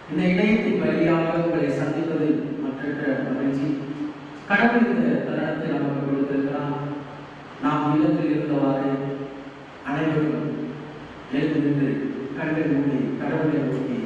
இந்த இணையத்தின் வழியாக உங்களை சந்திப்பதில் மற்ற மகிழ்ச்சி. கடவுள் இந்த தருணத்தை நமக்கு கொடுத்திருக்கிறார். நாம் இல்லத்தில் இருந்தவாறு அனைவரும் எழுந்து நின்று கண்கள் மூடி கடவுளை நோக்கி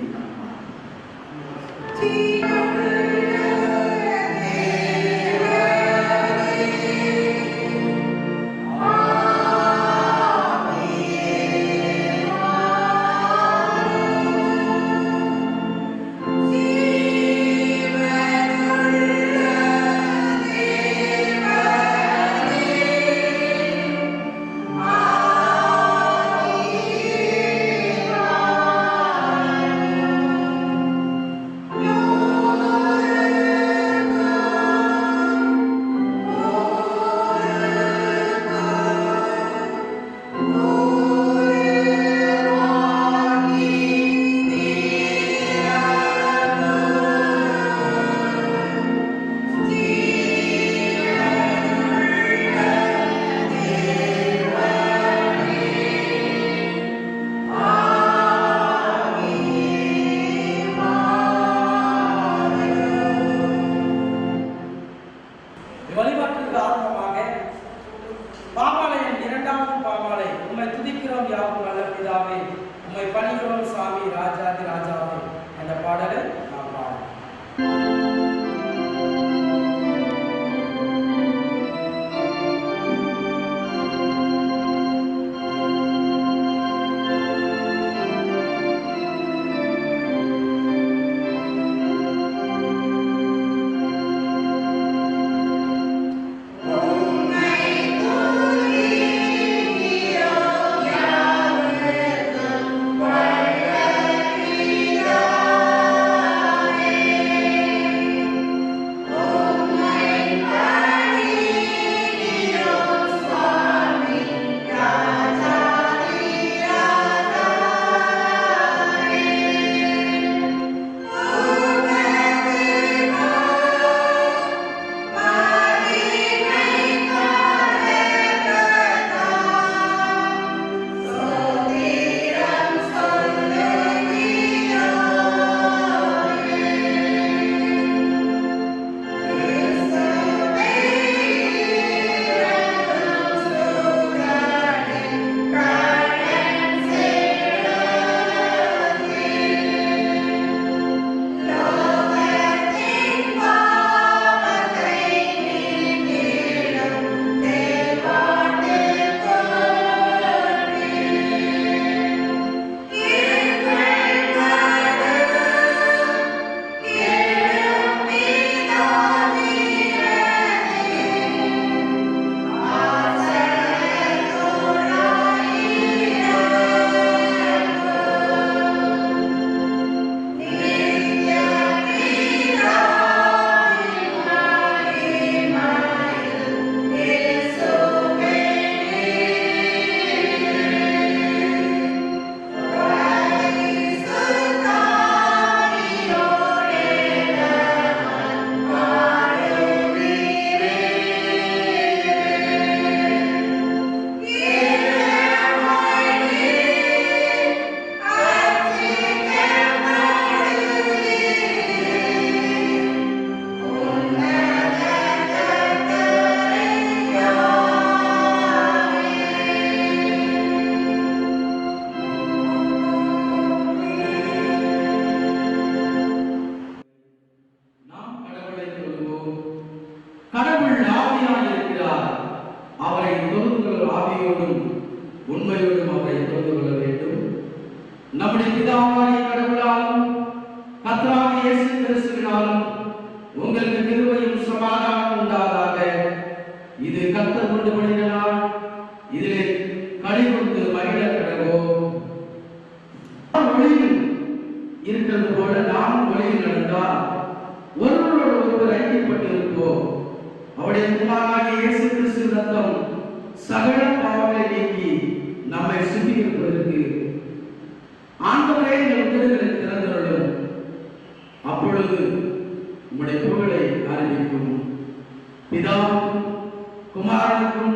குமாரனுக்கும்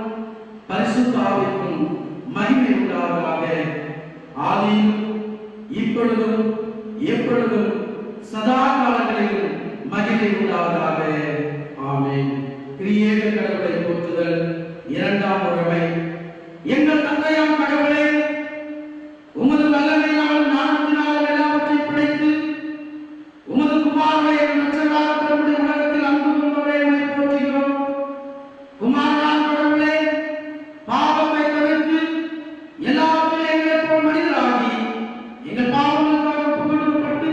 பரிசுத்த ஆவிக்கும் மகிமை உண்டாவதாக. ஆதியிலும் இப்பொழுதும் எப்பொழுதும் சதா காலங்களிலும் மகிமை உண்டாவதாக. ஆமென். கிரியேக கடவுளை போற்றுதல். இரண்டாம் முறைமை. எங்கள் தந்தையாம் கடவுளே, உமது வல்லமையினால் ஞானத்தினால் எல்லாவற்றையும் படைத்து உமது குமாரனை நற்செய்தியாக தம்முடைய உலகத்தில் அன்பு கொண்டவரே உம்மை போற்றுகிறோம். குமாரனாம் கடவுளே, பாவத்தை தவிர்த்து எல்லாவற்றிலும் எங்களைப் போல் மனிதராகி எங்கள் பாவங்களுக்காக ஒப்புக்கொடுக்கப்பட்டு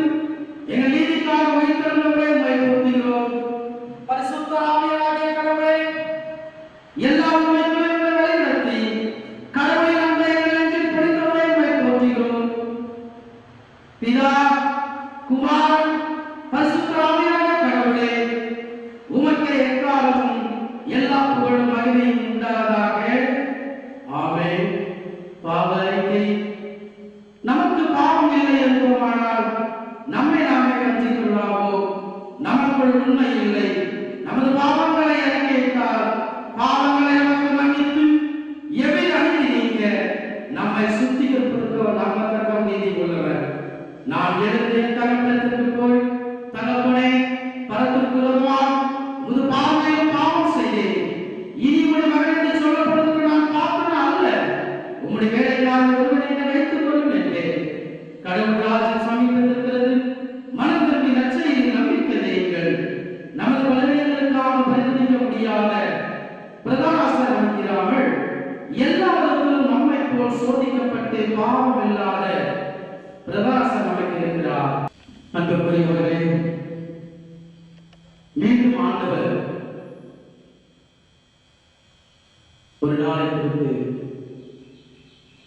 எங்கள் நீதிக்காக உயிர்த்தெழுந்தவரே உம்மை போற்றுகிறோம். பரிசுத்த ஆவியாகிய கடவுளே, எல்லா உண்மைகளையும் எங்களை வழிநடத்தி கடவுளின் அன்பை எங்கள் நெஞ்சில் பொழிந்தவரே உம்மை போற்றுகிறோம். பிதா, குமாரன், பரிசுத்த ஆவியாகிய கடவுளே, உமக்கே எக்காலமும் எல்லா புகழும் மகிமையும் உண்டாவதாக. ஆமென். பாவ அறிக்கை. நமக்கு பாவம் இல்லை என்போமானால் நம்மை நாமே வஞ்சித்துக் கொள்ளாமோ? நமக்குள் உண்மை இல்லை. நமது பாவங்களை அறிக்கையிட்டால் பாவங்களை நமக்கு மன்னித்து எவை அணிந்து நீங்க நம்மை சுத்திகரிப்பதற்கு நம்மத்தக்க நீதி கொள்ளவர். நான் எழுந்து என் தகப்பனிடத்திற்கு போய், தகப்பனே, பரத்திற்கு விரோதமாக உமது பாவத்தையும் பாவம் செய்தேன். இனி உம்முடைய மகன் என்று சொல்லப்படுவதற்கு நான் பாத்திரன் அல்ல. உம்முடைய வேலைக்காரன் ஒருவனை என்னை வைத்துக் கொள்ளும் என்றேன். கடவுள் ராஜ்யம் சமீபத்திருக்கிறது. மனம் திரும்பி நற்செய்தியில் நம்பிக்கை வையுங்கள். நமது பலவீனங்களுக்காக பரிந்துரைக்க முடியாத பிரதான ஆசாரியர் இருக்கிறார்கள். எல்லா விதத்திலும் நம்மை போல் சோதிக்கப்பட்டு பாவம் இல்லாத பிரதாசம் நமக்கு இருக்கிறார். அன்புக்குரியவர்களே, மீண்டும் ஆண்டவர் ஒரு நாளை குறித்து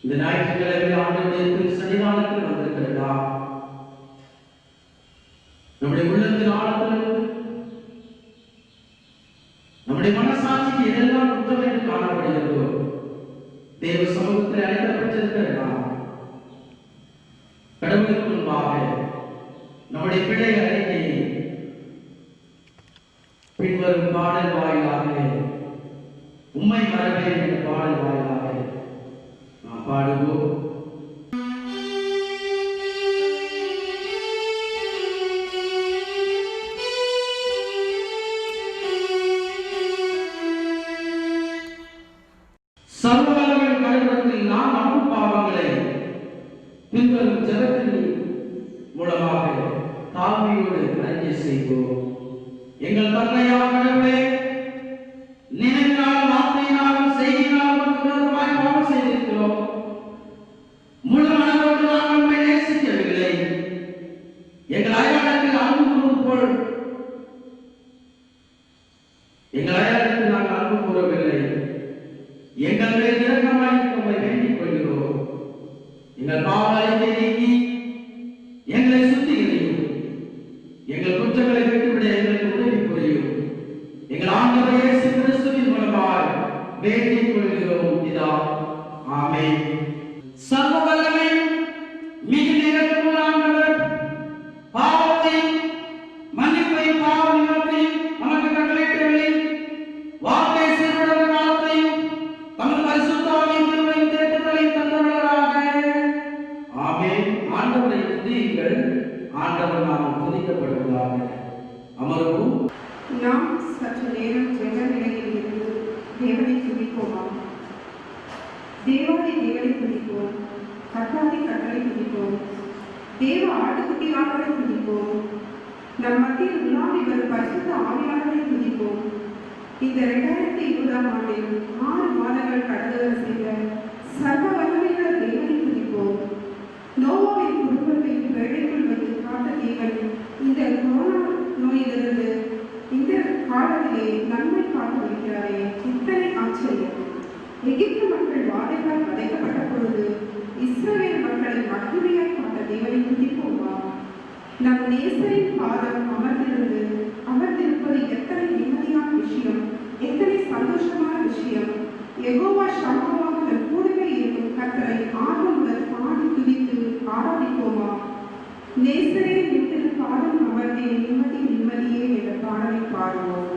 இந்த ஞாயிற்றுக்கிழமை ஆண்டவருடைய சன்னிதானத்தில் வந்திருக்கிறதா? நம்முடைய உள்ளத்தின் ஆழத்திலிருந்து நம்முடைய மனசாட்சிக்கு எதெல்லாம் குற்றம் என்று காணப்படுகிறதோ தேவ சமூகத்தில் அழைக்கப்பட்டிருக்கிறதா? கடவுளுக்கு முன்பாக நம்முடைய பிழை அறிக்கையை பின்வரும் பாடல் வாயிலாக, உம்மை மறவேன் என்ற பாடல் வாயிலாக நாம் பாடுவோம். சர்வவல்லமையின் கடவுளத்தில் நாம் நம்பும் பாவங்களை பின்வரும் ஜெபத்தின் மூலமாக தாழ்மையோடு அறிக்கை செய்வோம். எங்கள் தந்தையாம் கடவுளே, நினைவினாலும் வார்த்தையினாலும் செய்தியினாலும் விரோதமாய் பாவம் செய்திருக்கிறோம். முழு மனதோடு நாங்கள் உம்மை நேசிக்கவில்லை. எங்கள் அயலாளத்தில் அன்பு கூறுவது போல் எங்கள் அயலாளத்தில் நாங்கள் அன்பு கூறவில்லை. எங்கள் மேல் இரக்கமாய் உம்மை வேண்டிக் கொள்கிறோம். எங்கள் பாவ அறிக்கை நீக்கி எங்களை சுத்திகரியும். எங்கள் குற்றங்களை விட்டுவிட எங்களுக்கு உதவி புரியும். எங்கள் ஆண்டவர் இயேசு கிறிஸ்துவின் மூலமாய் வேண்டிக் கொள்கிறோம் பிதா. ஆமென். சர்வ வல்லமை மிகுந்த இரக்கமுள்ள ஆண்டவர் பாவத்தை மன்னிப்பையும் பாவ நிவர்த்தியும் நமக்கு கட்டளையிட்டவர்களே, வார்த்தை சீர்படுத்த காலத்தையும் தமது பரிசுத்த ஆவியின் கிருபையின் தேற்றுதலையும் தந்தவர்களாக. ஆமென். ஆண்டவரை துதியுங்கள். ஆண்டவர் நாமம் துதிக்கப்படுவதாக. அமர்வும். நாம் சற்று நேரம் ஜெப நிலையில் இருந்து தேவனை துதிப்போமா? தேவாதி தேவனை துதிப்போம். கர்த்தாதி கர்த்தரை துதிப்போம். தேவ ஆட்டுக்குட்டி ஆண்டவரை துதிப்போம். நம் மத்தியில் உலாவி வரும் பரிசுத்த ஆவியாளரை துதிப்போம். இந்த 2020ஆம் ஆண்டில் 6 மாதங்கள் கடந்து வர செய்த சர்வ வல்லமையுள்ள தேவனை துதிப்போம். நோவாவின் குடும்பத்தை வேலைக்குள் வைத்து காத்த தேவன் இந்த கொரோனா நோயிலிருந்து இந்த காலத்திலே நன்மை காத்து வருகிறாரே, இத்தனை ஆச்சரியம்! எகிப்து மக்கள் வாதைகளால் வதைக்கப்பட்ட பொழுது இஸ்ரவேல் மக்களை மகிமையாய் காத்த தேவனை துதிப்போமா? நம் நேசரின் பாதம் அமர்ந்திருப்பது எத்தனை நிம்மதியான விஷயம், எத்தனை சந்தோஷமான விஷயம்! யெகோவா ஷம்மாவாக நம் கூடவே இருக்கும் கர்த்தரை ஆர்வமுடன் பாடி துதித்து ஆராதிப்போமா? நேசரே வீட்டில் பாதம் அமர்ந்தே நிம்மதி நிம்மதியே என்ற பாடலை பாடுவோம்.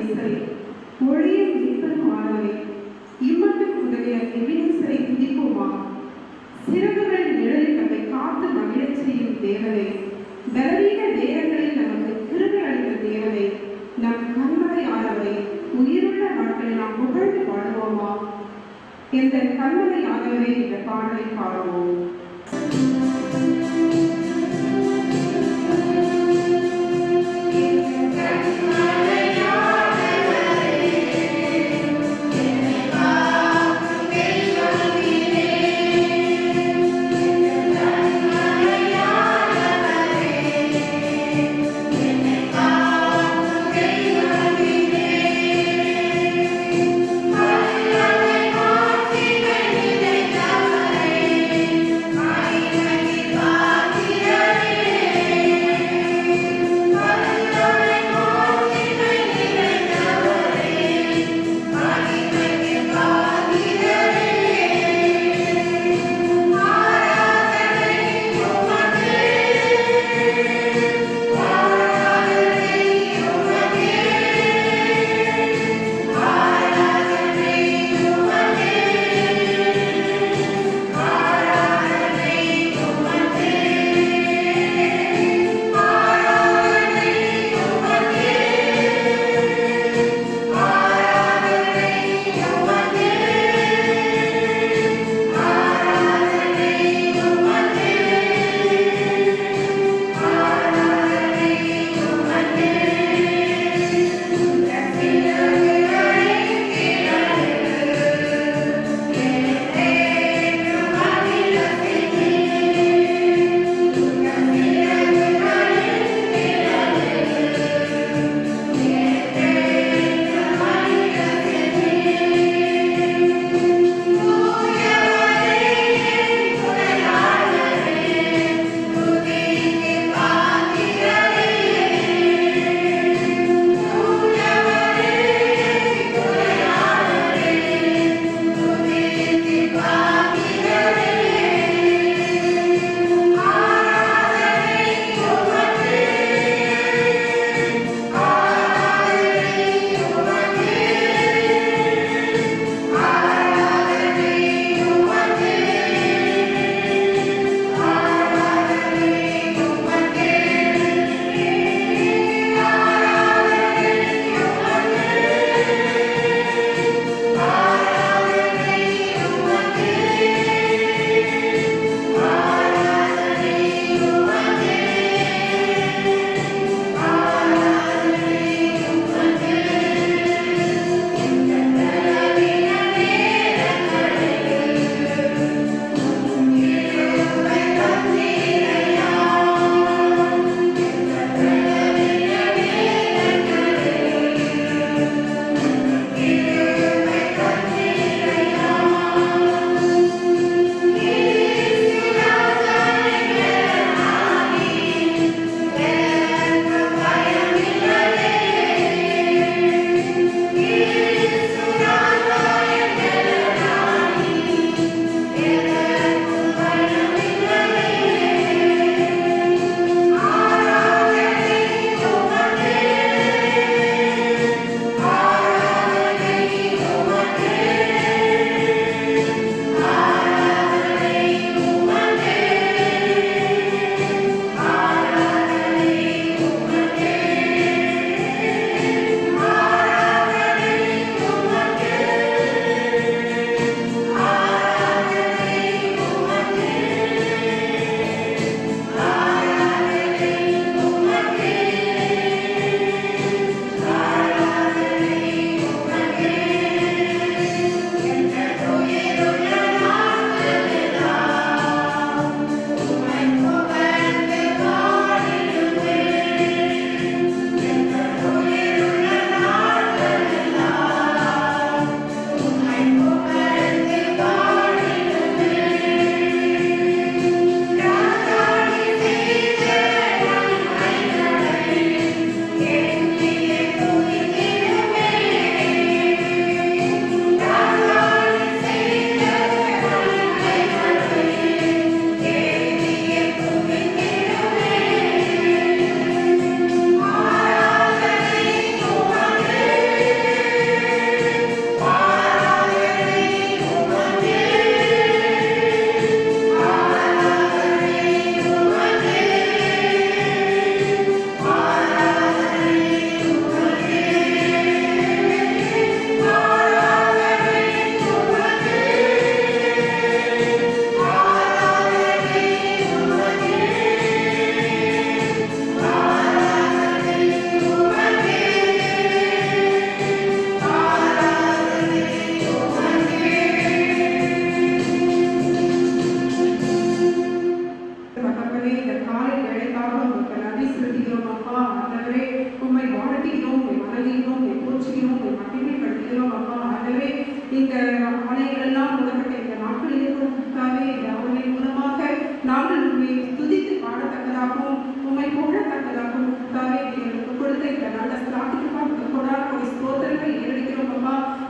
நேசரே, ஒளியும் மீட்பருமானவரே, இம்மட்டும் உதவிய எபினேசரை துதிப்போமா? சிறகுகளின் நிழலில் நம்மை காத்து மகிழச் செய்யும் தேவனை, பலவீன நேரங்களில் நமக்கு கிருபை அளித்த தேவனை, நம் கண்மலை ஆனவரை உயிருள்ள நாட்களில் நாம் புகழ்ந்து பாடுவோமா? எந்த கண்மலை ஆனவரே என்ற பாடலை பாடுவோம். I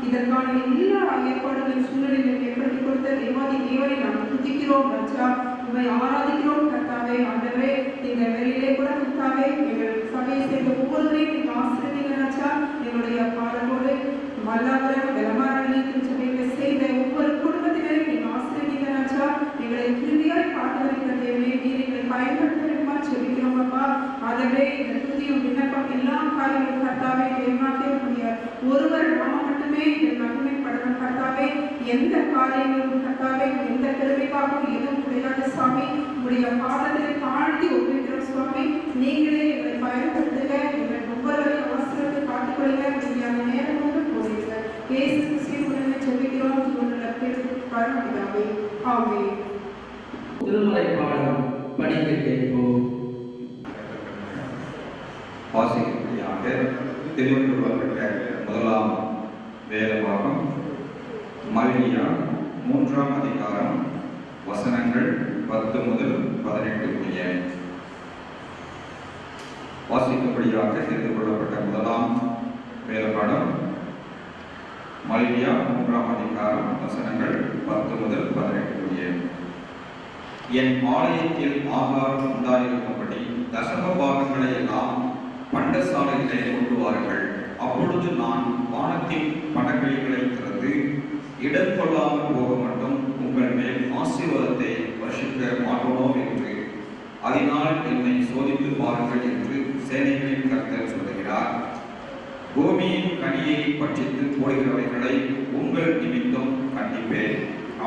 இதற்கான எல்லா ஏற்பாடுகளின் சூழ்நிலையும் ஏற்படுத்தி கொடுத்த தேவாதி தேவனை நாம் துதிக்கிறோம் ராஜா, உண்மை ஆராதிக்கிறோம் கர்த்தாவே. ஆண்டவரே, இந்த வேலையிலே கூட கர்த்தாவே எங்கள் சபையை சேர்ந்த ஒவ்வொருவரையும் நீங்க ஆசீர்வதிங்க ராஜா. எங்களுடைய பாடலோடு மல்லாபுரம் வெலமாரணிக்கு சபையில செய்த ஒவ்வொரு குடும்பத்தினரையும் நீங்க ஆசீர்வதிங்க ராஜா. எங்களை கிருதியாய் காத்து வருகிற தேவனே, நீர் எங்களை பயன்படுத்த வேண்டுமா ஜெபிக்கிறோம் அப்பா. ஆகவே இந்த துதியும் விண்ணப்பம் எல்லா காரியங்களும் கர்த்தாவே தேவனாகிய ஒருவர் நாம மட்டுமே இதில் மகிமைப்படணும் கர்த்தாவே. எந்த காரியங்களும் கர்த்தாவே எந்த பெருமைக்காகவும் எதுவும் கிடையாது சுவாமி. உங்களுடைய பாதத்திலே தாழ்த்தி ஒப்புக்கிறோம் சுவாமி. நீங்களே எங்களை பயன்படுத்துக, எங்களை ஒவ்வொருவரையும் அவசரத்தை காத்துக்கொள்ளுங்க. அந்த நேரம் கொண்டு போகிறீங்க இயேசு கிறிஸ்துவின் ஜெபிக்கிறோம் பரமபிதாவே, ஆமென். திருமலை பாடம் படிக்க கேட்போம். வாசிக்கும்படியாக தெரிவிக்கப்பட்ட முதலாம் வேதபாகம் மல்கியா 3ஆம் அதிகாரம் வசனங்கள் 10 முதல் 18 முடிய. வாசிக்கும்படியாக தெரிந்து கொள்ளப்பட்ட முதலாம் வேதபாடம் மல்கியா 3ஆம் அதிகாரம் வசனங்கள் 10 முதல் 18 முடிய. என் ஆலயத்தில் ஆகாரம் உண்டாயிருக்கும்படி தசம பாகங்களை எல்லாம் பண்டசாலைகளை கொண்டு வாருங்கள். அப்பொழுது நான் வானத்தின் பணக்கிளிகளை திறந்து இடம் கொள்ளாமல் போக மட்டும் உங்கள் மேல் ஆசீர்வாதத்தை வருஷிக்க மாட்டோம் என்று அதனால் என்னை சோதித்து பாருங்கள் என்று சேனைகளின் கர்த்தர் சொல்லுகிறார். பூமியின் கனியை பட்சித்து போடுகிறவைகளை உங்கள் நிமித்தம் கண்டிப்பேன்.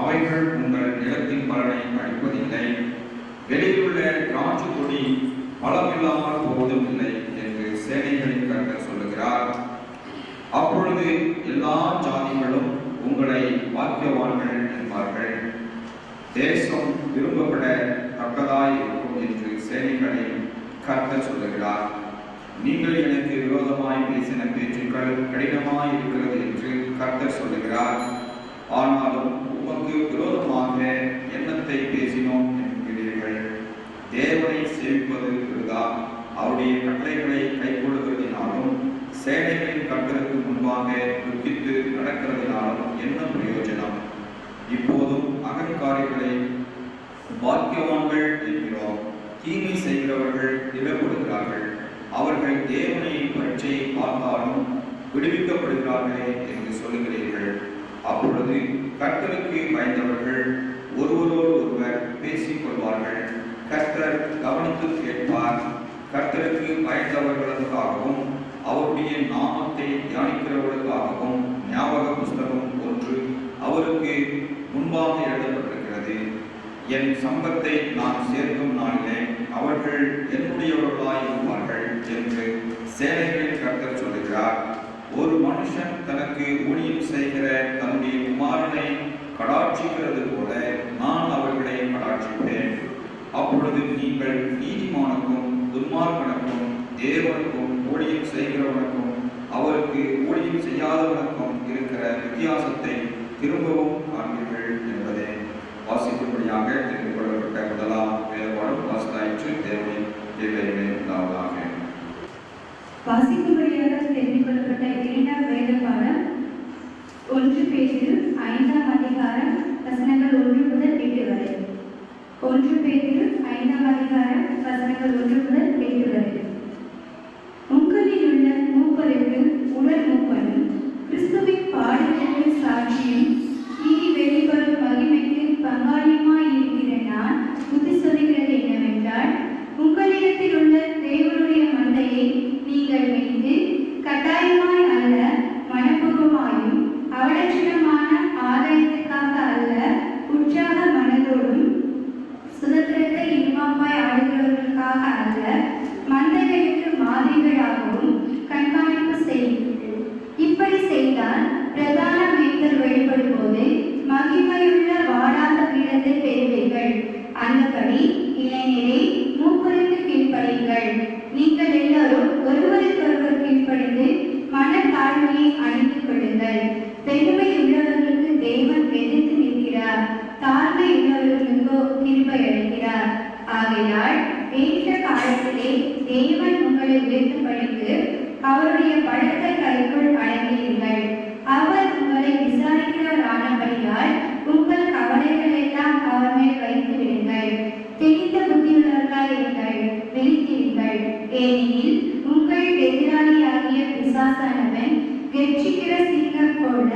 அவைகள் உங்கள் நிலத்தின் பலனை அளிப்பதில்லை. வெளியிலுள்ள திராட்சை கொடி பலமில்லாமல் போவதும் இல்லை என்று சேனைகளின் கர்த்தர் சொல்லுகிறார். அப்பொழுது எல்லா ஜாதிகளும் உங்களை பாக்கியவான்கள் என்பார்கள். தேசம் விரும்பப்பட தக்கதாய் இருக்கும் என்று சேனைகளின் கர்த்தர் சொல்லுகிறார். நீங்கள் எனக்கு விரோதமாய் பேசின பேச்சுக்கள் கடினமாய் இருக்கிறது என்று கர்த்தர் சொல்லுகிறார். ஆனாலும் உமக்கு விரோதமாக எண்ணத்தை பேசினோம் என்கிறீர்கள். தேவனை சேவிப்பது விருதா, அவருடைய கட்டளைகளை கைக்கொள்ளுகிறதினாலும் சேனைகளின் கர்த்தருக்கு முன்பாக துக்கித்து நடக்கிறதினாலும் என்ன பிரயோஜனம்? இப்போதும் அகங்காரிகளை பாக்கியவான்கள் என்கிறோம். தீமை செய்கிறவர்கள் இடப்படுகிறார்கள். அவர்கள் தேவனை பரீட்சை பார்த்தாலும் விடுவிக்கப்படுகிறார்களே என்று சொல்லுகிறீர்கள். அப்பொழுது கர்த்தருக்கு பயந்தவர்கள் ஒருவரோடு ஒருவர் பேசிக் கொள்வார்கள். கர்த்தர் கவனித்து கேட்பார். கர்த்தருக்கு பயந்தவர்களுக்காகவும் அவருடைய நாமத்தை தியானிக்கிறவர்களுக்காகவும் ஞாபக புஸ்தகம் ஒன்று அவருக்கு முன்பாக எழுதப்பட்டிருக்கிறது. என் சம்பத்தை நான் சேர்க்கும் நாளிலே அவர்கள் என்னுடையவர்களாய் இருப்பார்கள் என்று சேனைகளின் கர்த்தர் சொல்லுகிறார். ஒரு மனுஷன் தனக்கு ஊழியம் செய்கிற தன்னுடைய குமாரனை கடாட்சிக்கிறது போல நான் அவர்களை கடாட்சிப்பேன். அப்பொழுது நீங்கள் நீதிமானுக்கும் துன்மார்க்கனுக்கும் தேவனுக்கும் ஊழியம் செய்கிறவனுக்கும் அவருக்கு ஊழியம் செய்யாதவனுக்கும் இருக்கிற வித்தியாசத்தை திரும்பவும் காண்பீர்கள் என்பதே. வாசிக்கும்படியாக தெரிந்து கொள்ளப்பட்ட முதலாம் வேதபாடம் வாசித்தாயிற்று. தேவனின் தேவையை உண்டாவதாக. வாசிக்கும்படியாக தெரிந்து கொள்ளப்பட்ட 2ஆம் வேதபாடம் 1 பேதுரு 5ஆம் அதிகாரம் வசனங்கள் 1 முதல் 8 வரை. 1 பேதுரு 5ஆம் அதிகாரம் வசனங்கள் 1 முதல் 8 வரை. உங்களில் உள்ள மூப்பருக்கு உடல் மூப்பனும் கிறிஸ்துவின் பாடுகளுக்கு சாட்சியும் இனி வெளிவரும் மகிமைக்கு பங்காளியுமாய் இருக்கிற நான் புத்தி சொல்லுகிறது என்னவென்றால், உங்களிடத்தில் உள்ள தேவனுடைய மந்தையை நீங்கள் வைத்து கட்டாயமாய் அல்ல மனப்பூர்வமாயும் அவலட்சணமான ஆதாயத்துக்காக அல்ல உற்சாக மனதோடும் சுதந்திரத்தை இனிமாப்பாய் ஆடுகிறவர்களுக்காக அல்ல மந்தைகளுக்கு மாதிரிகளாகவும் கண்காணிப்பு செய்கிறீர்கள். இப்படி செய்தால் பிரதான மேய்த்தல் வெளிப்படும் போது மகிமையுள்ள வாடாத பீடத்தை பெறுவீர்கள். அந்தபடி இளைஞரே மூப்பருக்கு கீழ்ப்படியுங்கள். நீங்கள் எல்லாரும் ஒருவருக்கொருவர் கீழ்ப்படிந்து மனத்தாழ்மையை அணிந்து கொள்ளுங்கள். பெருமை உள்ளவர்களுக்கு தேவன் எதிர்த்து நிற்கிறார், தாழ்மை உள்ளவர்களுக்கோ கிருபை அளிக்கிறார். ஆகையால் ஏற்ற காலத்திலே தேவன் உங்களை உயர்த்தும்படிக்கு அவருடைய பலத்த கைக்குள் அடங்கியிருங்கள். அவர் உங்களை பறித்தவன் போல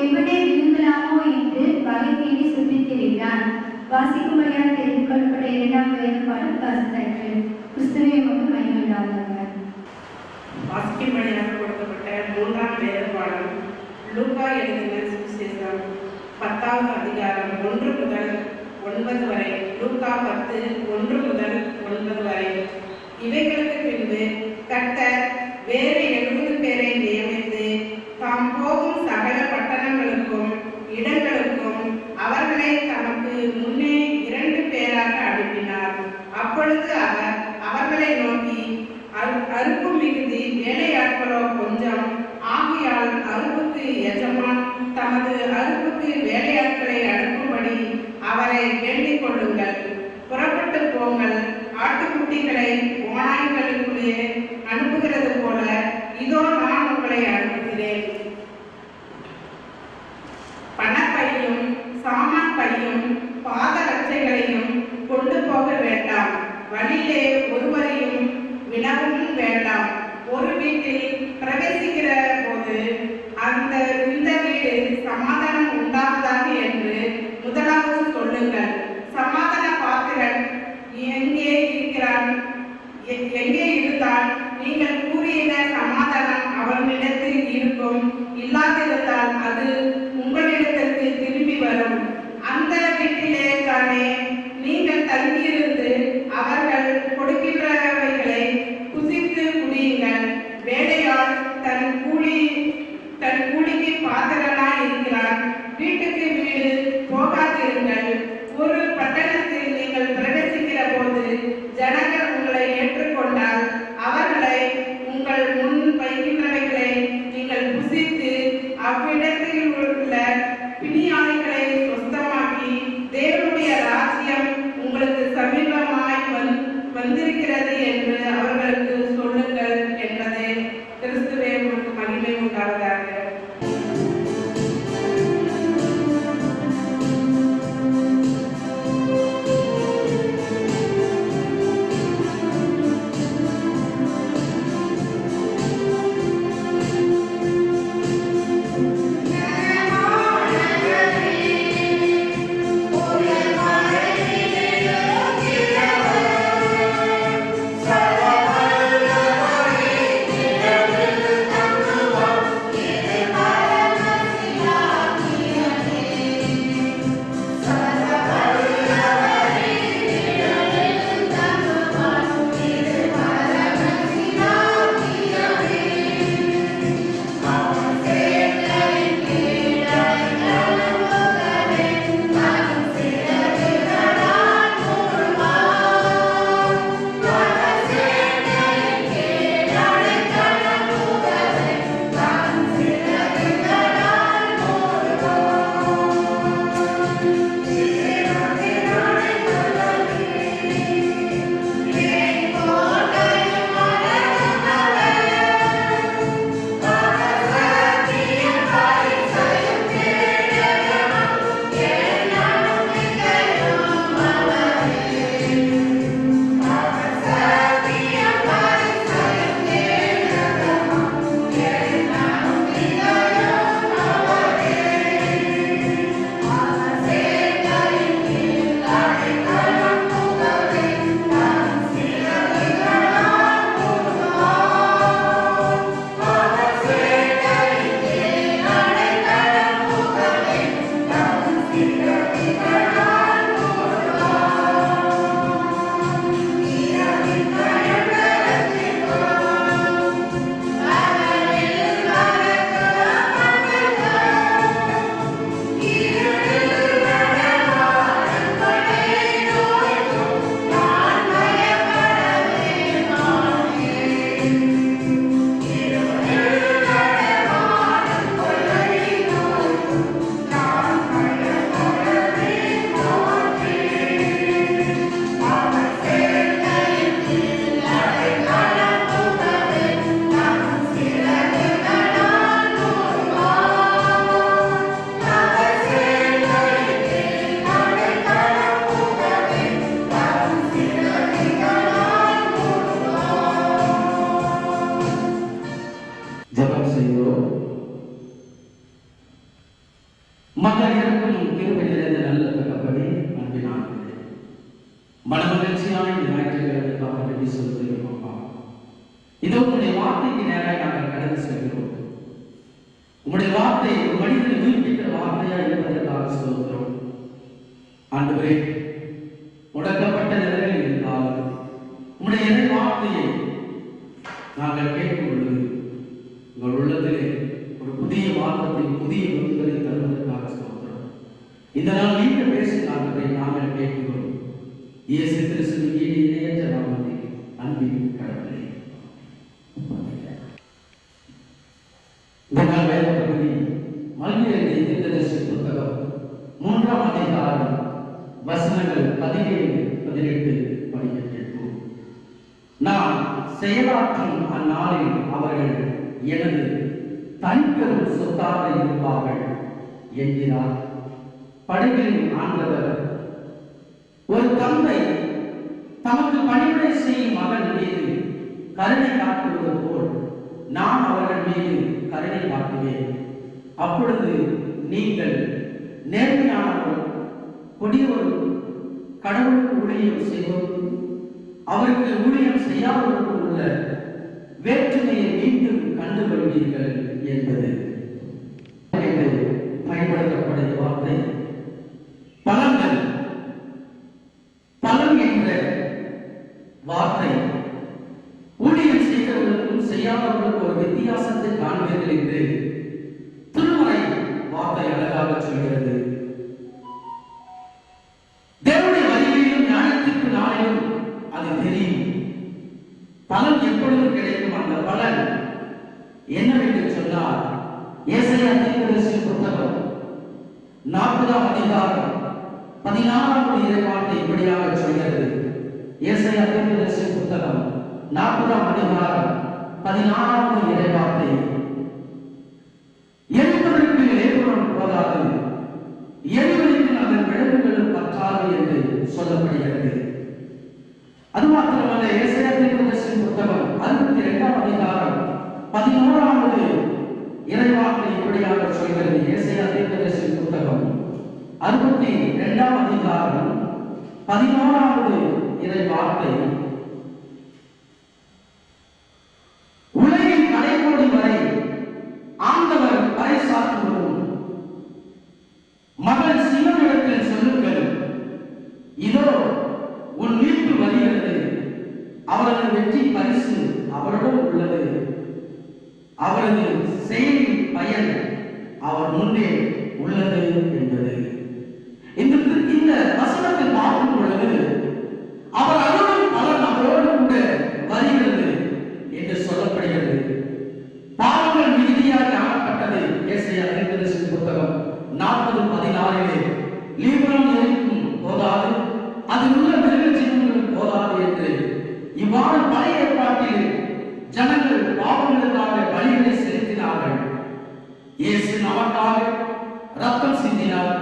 எவனை விழுங்கலாமோ என்று வகை தேடி சுற்றித் திரிகிறான். வாசிக்கும்படியாக தெரிந்து கொள்ளப்பட்ட 2ஆம் வேத பாடம் வாசித்தாயிற்று. கிறிஸ்துவே உமக்கு மகிமை உண்டாவதாக. வாசிக்கும்படியாக கொடுக்கப்பட்ட 3ஆம் வேத பாடம் லூக்கா எழுதின சுவிசேஷம் 10வது அதிகாரம் 1 முதல் 9 வரை. லூக்கா 10 1 முதல் 9 வரை. இவைகளுக்கு பின்பு கர்த்தர் வேறு 70 பேரை நியமித்து தாம் போகும் சகல பட்டணங்களுக்கும் இடங்களுக்கும் அவர்களை தமக்கு முன்னே 2 பேராக அனுப்பினார். அப்பொழுது அவர் அவர்களை நோக்கி, அறுப்பு மிகுதி, வேலையாட்களோ கொஞ்சம். ஆகையால் அறுப்புக்கு எஜமான் தமது அறுப்புக்கு வேலையாட்களை அனுப்பும்படி அவரை வேண்டிக் கொள்ளுங்கள். புறப்பட்டு போங்கள். ஆட்டுக்குட்டிகளை ஓநாய்களுக்குள்ளே அனுப்புகிறது போல இதோ நான் உங்களை அனுப்புகிறேன். பணப்பையும் சாமான் பையும் பாதரட்சைகளையும் கொண்டு போக வேண்டாம். வழியிலே ஒருவரையும் வினவும் வேண்டாம். ஒரு வீட்டில் பிரவேசிக்கிற போது இந்த வீடு சமாதானம் உண்டாவதாக என்று முதலாவது சொல்லுங்கள். சமாதான பாத்திரன் எங்கே இருந்தால் நீங்கள் கூறிய சமாதானம் அவர்களிடத்தில் இருக்கும். இல்லாதிருந்தால் அது உங்களிடத்திற்கு திரும்பி வரும். அந்த வீட்டிலே தானே நீங்கள் தங்கியிருந்து அவர்கள் கொடுக்கின்றவைகளை புசித்து குடியுங்கள். வேலையாள் தன் கூலிக்கு பாத்திரனாய் இருக்கிறான். வீட்டுக்கு வீடு போகாதிருங்கள். ஒரு பட்டணத்தில் நீங்கள் பிரவேசிக்கிற போது ஜனங்கள் உங்களை ஏற்றுக்கொண்டால் அவர்களை உங்கள் முன் வைக்கின்றவைகளை நீங்கள் புசித்து அவ்விடத்தில் உள்ள பிணியாளிகளை சொந்தமாக்கி தேவனுடைய ராஜ்யம் உங்களுக்கு சமீபமாய் வந்திருக்கிறது என்று அவர்களுக்கு சொல்லுங்கள் என்பதே. கிறிஸ்துவே உங்களுக்கு மகிமை உண்டாவதாக. மகள் இருக்கும் கிருபையிலிருந்து நல்ல தகப்பனே, அன்பினார்களே, மனமகிழ்ச்சியான இந்த ஞாயிற்றுக்கிழமைக்காக நன்றி சொல்கிறோம் அப்பா. இதோ உங்களுடைய வார்த்தைக்கு நேராக நாங்கள் கடந்து செல்கிறோம். உங்களுடைய வார்த்தை ஒரு மனிதனை உயிர்ப்பிக்கிற வார்த்தையா இருப்பதற்காக சொல்கிறோம். ஆண்டவரே, முடக்கப்பட்ட நிலையில் இருந்தாலும் உங்களுடைய இறை வார்த்தையை நாங்கள் கேட்கும் பொழுது உங்கள் உள்ளத்திலே ஒரு புதிய மாற்றத்தை, புதிய விருதுகளை தருவதற்காக சொல்கிறோம். இந்த நாள் நீங்கள் பேசும் நாட்களை நாங்கள் கேட்கிறோம். இயேசு கிறிஸ்துவின் ஈடு இணையற்ற நாமத்தில் அன்பின் கடவுளே. இந்த நாள் வேத பகுதி மல்கிய தீர்க்கதரிசி புத்தகம் 3ஆம் அதிகாரம் வசனங்கள் 17, 18 படிக்கட்டும். நான் செயலாற்றும் அந்நாளில் அவர்கள் எனது தனிப்பெரும் சொத்தாக இருப்பார்கள் என்கிறார் படைகளின் ஆண்டவர். ஒரு தந்தை தமக்கு பணிவிடை செய்யும் மகன் மீது கருணை காட்டுவது போல் நான் அவர்கள் மீது கருணை காட்டுவேன். அப்பொழுது நீங்கள் நேர்மையானவர், கொடியவரும், கடவுளுக்கு ஊழியம் செய்வரும், அவருக்கு ஊழியம் செய்யாதவருக்கும் உள்ள வேற்றுமையை மீண்டும் கண்டுகொள்வீர்கள் என்பது பயன்படுத்தப்படும் வார்த்தை. பலன்கள், பலன் என்ற வார்த்தை ஊழியம் செய்தவர்களுக்கும் செய்யாதவர்களுக்கும் ஒரு வித்தியாசத்தை காண்பீர்கள் என்று திருமறை வார்த்தை அழகாக சொல்கிறது. தேவனுடைய வழியிலும் ஞானத்திற்கு நாளிலும் அது தெரியும். பலன் எப்பொழுதும் கிடைக்கும். அந்த பலன் என்னவென்று சொன்னால், ஏசாயா தீர்க்கதரிசி புத்தகம் 40ஆம் அதிகாரம் 16வது இறைவார்த்தை இப்படியாக சொல்கிறது. ஏசாயா தீர்க்கதரிசி புத்தகம் 40ஆம் அதிகாரம் 16வது இறைவார்த்தை, எரிப்பதற்கு லேபுரம் போதாது, எரிவதற்கு அதன் விளக்குகளும் பற்றாது என்று சொல்லப்படுகிறது. அது மாத்திரமல்ல, ஏசாயா தீர்க்கதரிசி புத்தகம் 62ஆம் அதிகாரம் 11வது இறைவார்த்தை இப்படியாக சொல்கிறது. ஏசாயா தீர்க்கதரிசி புத்தகம் 62ஆம் அதிகாரம் 11வது இறைவார்த்தை, உலகின் கடைக்கோடி வரை ஆண்டவர் பறைசாற்றுவதும், மகள் சீயோனிடத்தில் சொல்லுங்கள், இதோ உன் மீட்பு வருகிறது, அவரது வெற்றி பரிசு அவருடன் உள்ளது, அவரது செயலின் பயன் அவர் முன்னே உள்ளது என்பது. இந்த வசனத்தை பார்க்கும் பொழுது அவர் அருளும் பலன் அவரோடு கூட வருகிறது என்று சொல்லப்படுகிறது. பாவங்கள் மிகுதியாக காணப்பட்டது. ஏசாயா தீர்க்கதரிசி புத்தகம் 40:16 லீபனோன் எரிக்கும் போதாது, அதில் உள்ள மிருக ஜீவன்களும் போதாது என்று இவ்வாறு பழைய ஏற்பாட்டில் ஜனங்கள் பாவங்களுக்காக பலிகளை செலுத்தினார்கள். இயேசு நமக்காக ரத்தம் சிந்தினார்.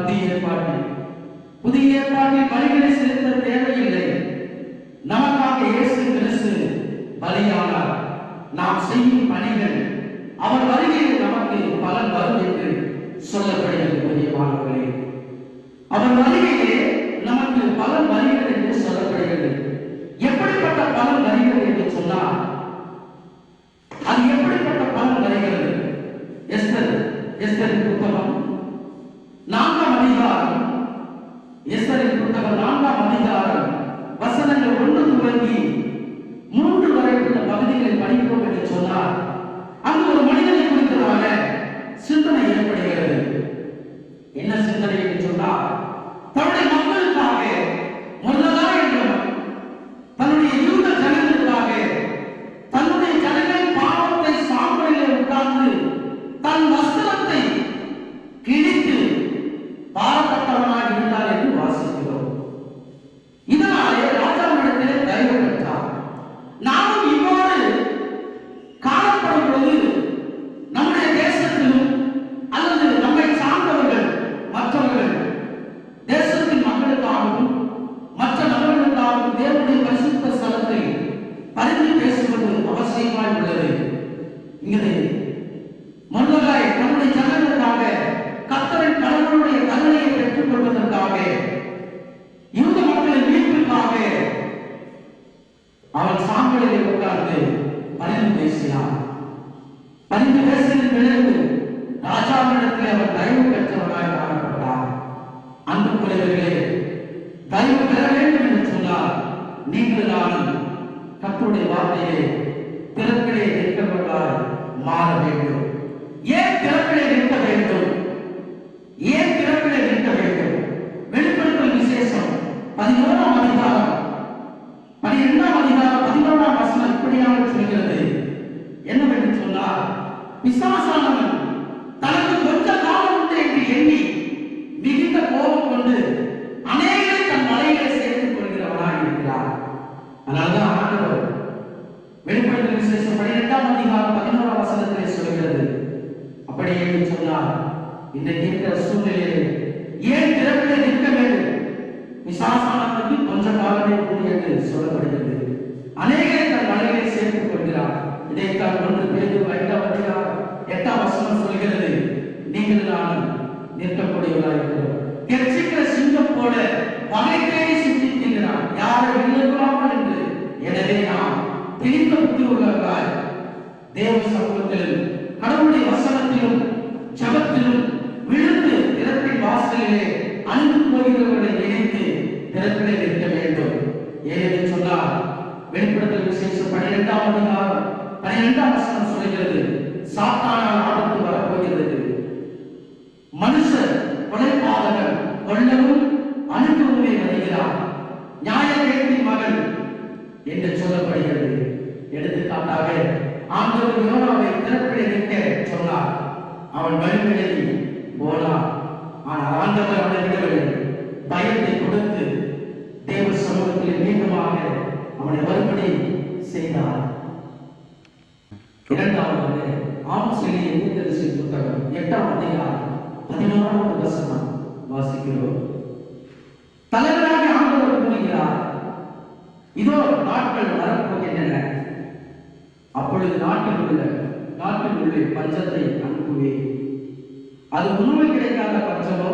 புதிய ஏற்பாட்டில் பலிகளை செலுத்த தேவையில்லை. நமக்காக இயேசு கிறிஸ்து பலியானார். நாம் செய்யும் பணிகள் அவர் வருகையில் நமக்கு பலன் வரும் என்று சொல்லப்படுகிறது. பெரியமானவர்களே, அவர் வருகையிலே நமக்கு பலன் வருகிறது என்று சொல்லப்படுகிறது. எப்படிப்பட்ட பலன் வருகிறது என்று சொன்னால், அது எப்படிப்பட்ட பலன் வருகிறது? எஸ்தரின் புத்தகம் 4ஆம் அதிகாரம், எஸ்தரின் புத்தகம் 4ஆம் அதிகாரம் வசனங்கள் 1 தொடங்கி 3 வரை உள்ள பகுதிகளை படிப்போம் என்று சொன்னால், அங்கு ஒரு மனிதனை குறித்ததான சிந்தனை ஏற்படுகிறது. என்ன சிந்தனை என்று சொன்னால், தன்னுடைய மக்களுக்காக முதலா என்றவர் தன்னுடைய யூத ஜனங்களுக்காக தன்னுடைய ஜனங்களின் பாவத்தை சாம்பலிலே உட்கார்ந்து தன் வஸ்திரத்தை கிழித்து பாரப்பட்டவனாக இருந்தார் என்று வாசிக்கிறோம். இதனாலே ராஜாவிடத்திலே தயவு பெற்றார். நாமும் இவ்வாறு காணப்படும் பொழுது நம்முடைய தேசத்திலும் அல்லது நம்மை சார்ந்தவர்கள் மற்றவர்கள் தேசத்தின் அவர் தயவு பெற்றவராய் காணப்பட்டார். அன்புக்குரியவர்களே, தயவு பெற வேண்டும் என்று சொன்னால் நீங்கள் நானும் கர்த்தருடைய வார்த்தையிலே திறப்பிலே நிற்கிறவர்களாய் மாற வேண்டும். ஏன் திறப்பிலே நிற்க வேண்டும்? ஏன் திறப்பிலே நிற்க வேண்டும்? வெளிப்படுத்தல் விசேஷம் 11ஆம் அதிகாரம் 12ஆம் அதிகாரம் 11ஆம் வசனம் இப்படியாக சொல்கிறது. என்னவென்று சொன்னால், பிசாசானவன் தனக்கு கொஞ்ச காலம் உண்டு என்று எண்ணி மிகுந்த கோபம் கொண்டு அநேகரை தன் மலையிலே சேர்த்துக் கொள்கிறவனாய் இருக்கிறார். அதனால்தான் ஆண்டவர் வெளிப்படுத்தல் விசேஷம் 12ஆம் அதிகாரம் 11ஆம் வசனத்திலே சொல்கிறது. அப்படி என்று சொன்னார், இன்றைக்கு இருக்கிற சூழ்நிலையிலே ஏன் திறப்பிலே நிற்க வேண்டும்? பிசாசானவனுக்கு கொஞ்ச காலமே உண்டு என்று சொல்லப்படுகிறது. அநேகரை தன் மலையிலே சேர்த்துக் கொள்கிறார். இதைத்தான் 1 பேதுரு 5ஆம் அதிகாரம் 8ஆம் வசனம் சொல்கிறது. நீங்கள் நானும் நிற்கக்கூடியவர்களாக இருக்கிறோம். கெர்ச்சிக்கிற சிங்கம் போல வகை தேடி சுற்றிக்கிறான், யாரை வெல்லக்கூடாமல் என்று. எனவே நாம் திணித்த புத்தி உள்ளவர்களாய் தேவ சமூகத்திலும் கடவுளுடைய வசனத்திலும் ஜபத்திலும் விழுந்து திறப்பின் வாசலிலே அழிந்து போகிறவர்களை நினைத்து திறப்பிலே நிற்க வேண்டும். ஏனென்று சொன்னால் வெளிப்படுத்தல் விசேஷம் 12ஆம் அதிகாரம் 12ஆம் வசனம் சொல்கிறது, சாத்தானால் ஆபத்து வரப்போகிறது. மனுஷர் கொலைபாதகர் கொல்லவும் அனுப்பவுமே வருகிறார், நியாயக்கேட்டின் மகன் என்று சொல்லப்படுகிறது. எடுத்துக்காட்டாக ஆண்டவர் யோனாவை திறப்பிலே நிற்க சொன்னார். அவன் வழிவிலகி போனான். ஆனால் ஆண்டவர் அவனை விடவில்லை. பயத்தை கொடுத்து தேவ சமூகத்தில் மீண்டுமாக அவனை மறுபடி செய்தார். இரண்டாவது ஆமோசிலே தீர்க்கதரிசி புத்தகம் 8ஆம் அதிகாரம் 11ஆம் வசனம் வாசிக்கிறோம். தலைவராக ஆண்டவர் கூறுகிறார், இதோ நாட்கள் வரப்போகின்றன, அப்பொழுது நாட்டில் உள்ள பஞ்சத்தை அனுப்புவேன். அது உணவு கிடைக்காத பஞ்சமோ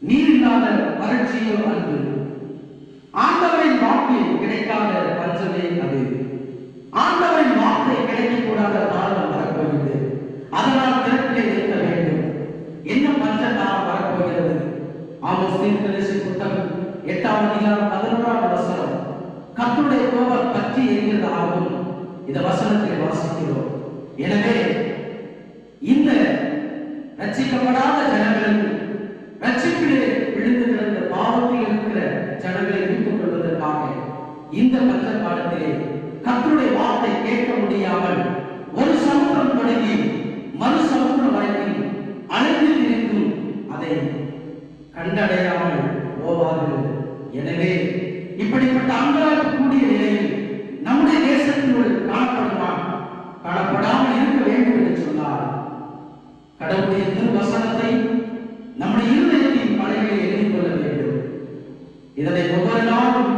நீர் இல்லாத வறட்சியோ அன்று. ஆண்டவரின் வாக்கு கிடைக்காத பஞ்சமே அது. ஆண்டவரின் வார்த்தை கிடைக்கக்கூடாத காலம் வரப்போகிறது. அதனால் திறப்பிலே நிற்க வேண்டும். என்ன பஞ்ச காலம் வரப்போகிறது? ஆமோஸ் தீர்க்கதரிசி புத்தகம் 8ஆம் அதிகாரம் 11ஆம் வசனம், கர்த்தருடைய கோபம் பற்றி எரிகிறதாகவும் இந்த வசனத்தை வாசிக்கிறோம். எனவே இந்த ரட்சிக்கப்படாத ஜனங்களுக்கு, ரட்சிப்பிலே விழுந்து கிடந்த பாவத்தில் இருக்கிற ஜனங்களை மீட்டுக் கொள்வதற்காக இந்த பஞ்ச காலத்திலே கர்த்தருடைய வார்த்தை கேட்க முடியாமல் ஒரு சமுத்திரம் தொடங்கி மறு சமுத்திரம் வரைக்கும் அழைத்து திரிந்தும் அதை கண்டடையாமல் போவார்கள். எனவே இப்படிப்பட்ட அங்கலாக்கக்கூடிய நிலையில் நம்முடைய தேசத்தினுள் காணப்படாமல் இருக்க வேண்டும் என்று சொன்னார். கடவுளுடைய திருவசனத்தை நம்முடைய இருதயத்தின் பலகையை எழுதிக் கொள்ள வேண்டும். இதனை ஒவ்வொரு நாளும்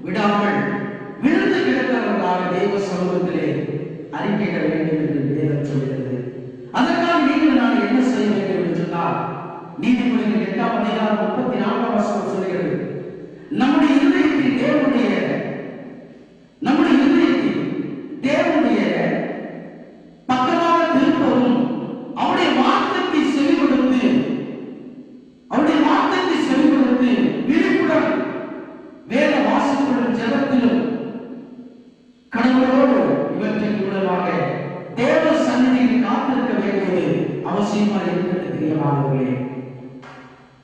விடாமல் விழுந்து கிடக்கிறவர்களாக தேவ சமூகத்திலே அறிக்கையிட வேண்டும் என்று வேதம் சொல்கிறது. அதற்காக நீங்கள் நான் என்ன செய்ய வேண்டும் என்று சொன்னால், நீதிமொழிகள் 8ஆம் அதிகாரம் 34ஆம் வசனம் சொல்கிறது, நம்முடைய இருதயத்தில் தேவனுடைய பக்கமாக திருப்பவும் அவருடைய வார்த்தைக்கு செவி கொடுத்து விழிப்புடன் வேத வாசிப்புடன் ஜெபத்திலும் கடவுளோடு இவற்றின் மூலமாக தேவ சந்நிதியில் காத்திருக்க வேண்டியது அவசியமாக இருக்கிறது. பிரியமானவர்களே,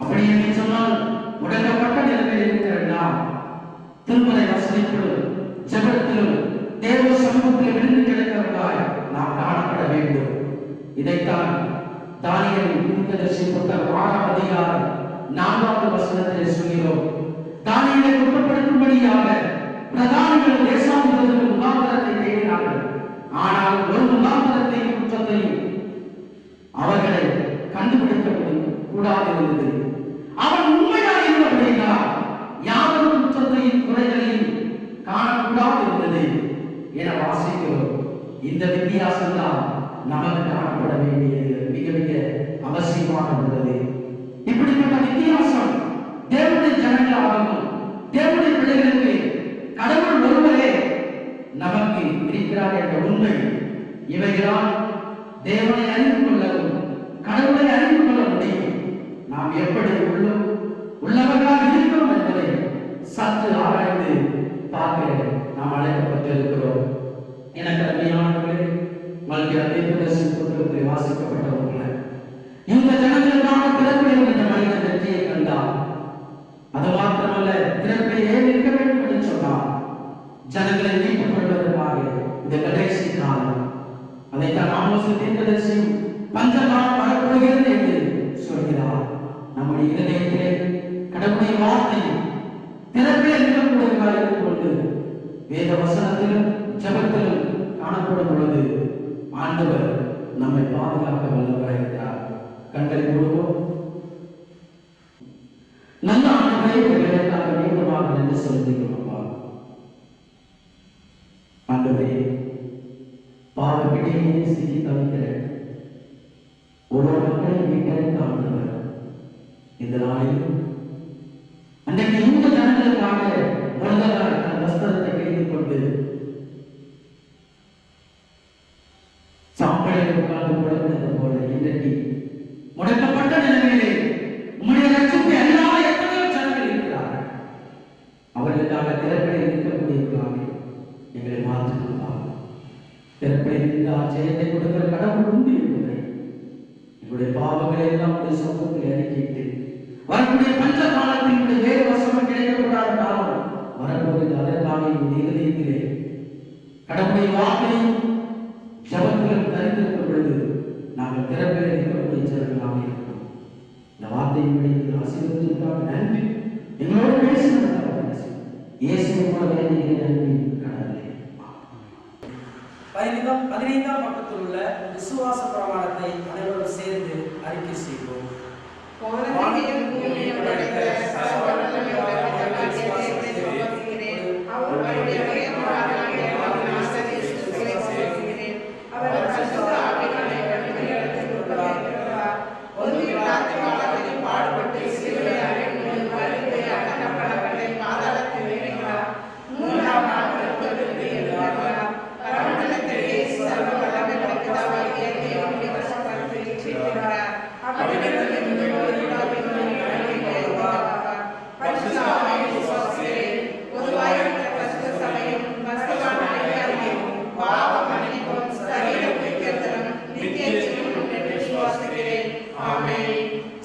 அப்படி என்று சொன்னால் முடக்கப்பட்ட நிலையில் இருக்கிற நாம் திருமலை வசதிப்பிலும் ஜெபத்திலும் தேவ சமூகத்தில் விழுந்து கிடக்கிறவர்களாய் நாம் காணப்பட வேண்டும். இதைத்தான் தானியேல் தீர்க்கதரிசி புத்தகம் 6ஆம் அதிகாரம் 4ஆவது வசனத்திலே சொல்கிறோம். தானியேலை குற்றப்படுத்தும்படியாக பிரதானிகள் தேசாதிபதிகள் முகாந்திரத்தை தேடினார்கள். ஆனால் ஒரு முகாந்திரத்தையும் குற்றத்தையும் அவர்களை கண்டுபிடிக்க கூடாது இருந்தது. அவன் உண்மையாக இருந்தபடியால் யாதொரு குற்றத்தையும் குறைகளையும் காணக்கூடாது இருந்தது என வாசிக்கிறோம். இந்த வித்தியாசம் தான் நமக்கு காணப்பட வேண்டியது மிக மிக அவசியமாக உள்ளது. இப்படிப்பட்ட வித்தியாசம் தேவனுடைய ஜனங்களாகவும் தேவனுடைய பிள்ளைகளுக்கு கடவுள் ஒருவரே நமக்கு இருக்கிறார் என்ற உண்மை, இவைகளால் தேவனை அறிந்து கொள்ளவும் நாம் எப்படி உள்ளவர்களாக இருக்கிறோம் என்பதை சற்று ஆராய்ந்து பார்க்க நாம் அழைக்கப்பட்டிருக்கிறோம். எனக்கு அருமையானவர்களே, மல்கியா தீர்க்கதரிசி புத்தகத்தில் வாசிக்கப்பட்டவர்கள இந்த ஜனங்களுக்கான பிறப்பில் இந்த மனிதன் வெற்றியை கண்டார். அது மாத்திரமல்ல, பிறப்பில் ஏன் இருக்க வேண்டும் என்று சொன்னார். ஜனங்களை மீட்டுக் கொள்வதற்காக இந்த கடைசி காலம். அதைத்தான் ஆமோஸ் தீர்க்கதரிசி பஞ்சகாலம் வரப்போகிறது என்று சொல்கிறார். நம்முடைய இதயத்திலே கடவுளுடைய வார்த்தை பிறப்பில் இருக்கக்கூடியவர்களாக இருக்கும் பொழுது, வேத வசனத்திலும் ஜபத்திலும் காணப்படும் பொழுது ஆண்டவர் நம்மை பாதுகாக்க வல்லவராக இருக்கிறார். கண்களை மூடுவோம். நல்ல ஆண்டவரை எங்களுக்காக மீண்டுமாக நன்றி செலுத்துகிறோம். ஆண்டவரே, பாவ பிடியை சிக்கி தவிக்கிற ஒவ்வொரு மக்களையும் மீட்டெடுத்த ஆண்டவர் இந்த நாளில் அன்றைக்கு இந்த ஜனங்களுக்காக முருகனார் தன் வஸ்திரத்தை கிழித்துக் கொண்டு சாம்பலில் உட்கார்ந்து புலர்ந்தது போல இன்றைக்கு முடக்கப்பட்ட நிலைமையிலே உம்முடைய ரட்சிப்பை அல்லாத எத்தனையோ ஜனங்கள் இருக்கிறார்கள். அவர்களுக்காக திறப்படை இருக்கக்கூடியவர்களாக எங்களை மாற்றிக்கொள்வார். திறப்படை நின்று ஆச்சரியத்தை கொடுக்கிற கடவுள் உண்டு என்பதை எங்களுடைய பாவங்களை எல்லாம் உடைய சமூகத்தில் அறிக்கையிட்டு வரக்கூடிய பஞ்ச காலத்தினுடைய வேறு வசனம் கிடைக்கப்படாத காலம் வரப்போகிறது. அதற்காக என்னுடைய இதயத்திலே கடவுளுடைய வார்த்தையும் ஜபத்திலும் தரித்திருக்கும் பொழுது நாங்கள் திறப்பில் இருக்கக்கூடிய ஜனங்களாக இருக்கிறோம். இந்த வார்த்தையின்படி ஆசீர்வதிக்காக நன்றி. எங்களோடு பேசினதற்காக இயேசுவின் மூலம் வேண்டிய நன்றி கடவுளே. 15ஆம் பக்கத்தில் உள்ள விசுவாச பிரமாணத்தை அனைவரும் சேர்ந்து அறிக்கை செய்வோம்.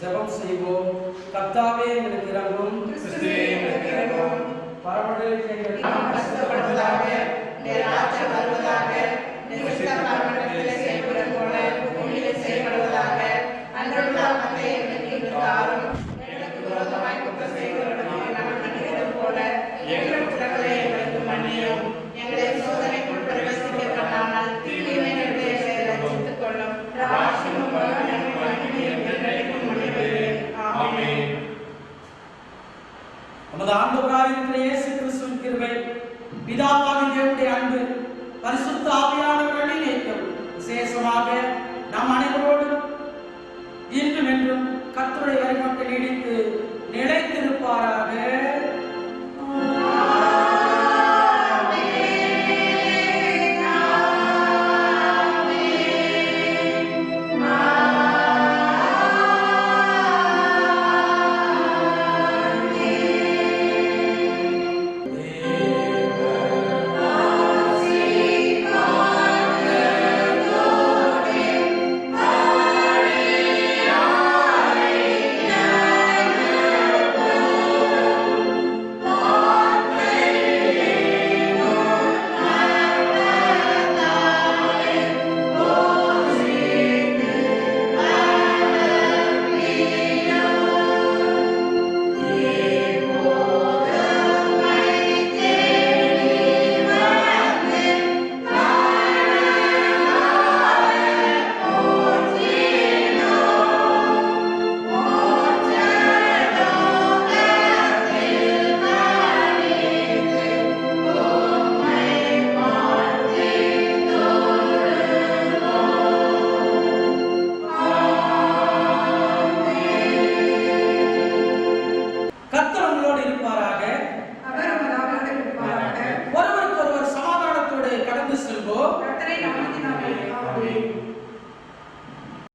ஜெபம் செய்வோம். கர்த்தாவே எங்களுக்கு இரங்கும். கிறிஸ்துவே எங்களுக்கு இரங்கும். பரமண்டலத்தில் எங்களுக்கு ஆசீர்வதிப்பதாக. நீர் ஆட்சி வருவதாக. நீர் பரமண்டலத்தில் செய்வது போல பூமியிலே செய்யப்படுவதாக. அன்றுள்ள அப்பத்தை எங்களுக்கு தாரும். எங்களுக்கு விரோதமாய் குற்றம் செய்கிறவர்களுக்கு நாங்கள் மன்னிப்பது போல எங்கள் குற்றங்களை எங்களுக்கு மன்னியும். எங்களை சோதனைக்குள் பிரவேசிக்க பண்ணாமல் தீமையிலிருந்து எங்களை ரட்சித்துக் கொள்ளும். ராஜ்யமும் வல்லமையும் மகிமையும் என்றென்றைக்கும் உடையது. ஆமென். நமது ஆண்டவராகிய இருக்கிற இயேசு கிறிஸ்துவின் கிருபை, பிதாவாகிய தேவனுடைய அன்பு, பரிசுத்த ஆவியானவரின் ஐக்கியம் விசேஷமாக நம் அனைவரோடும் இன்றும் என்றும் கர்த்தருடைய வழிபாட்டில் நீடித்து நிலைத்திருப்பாராக.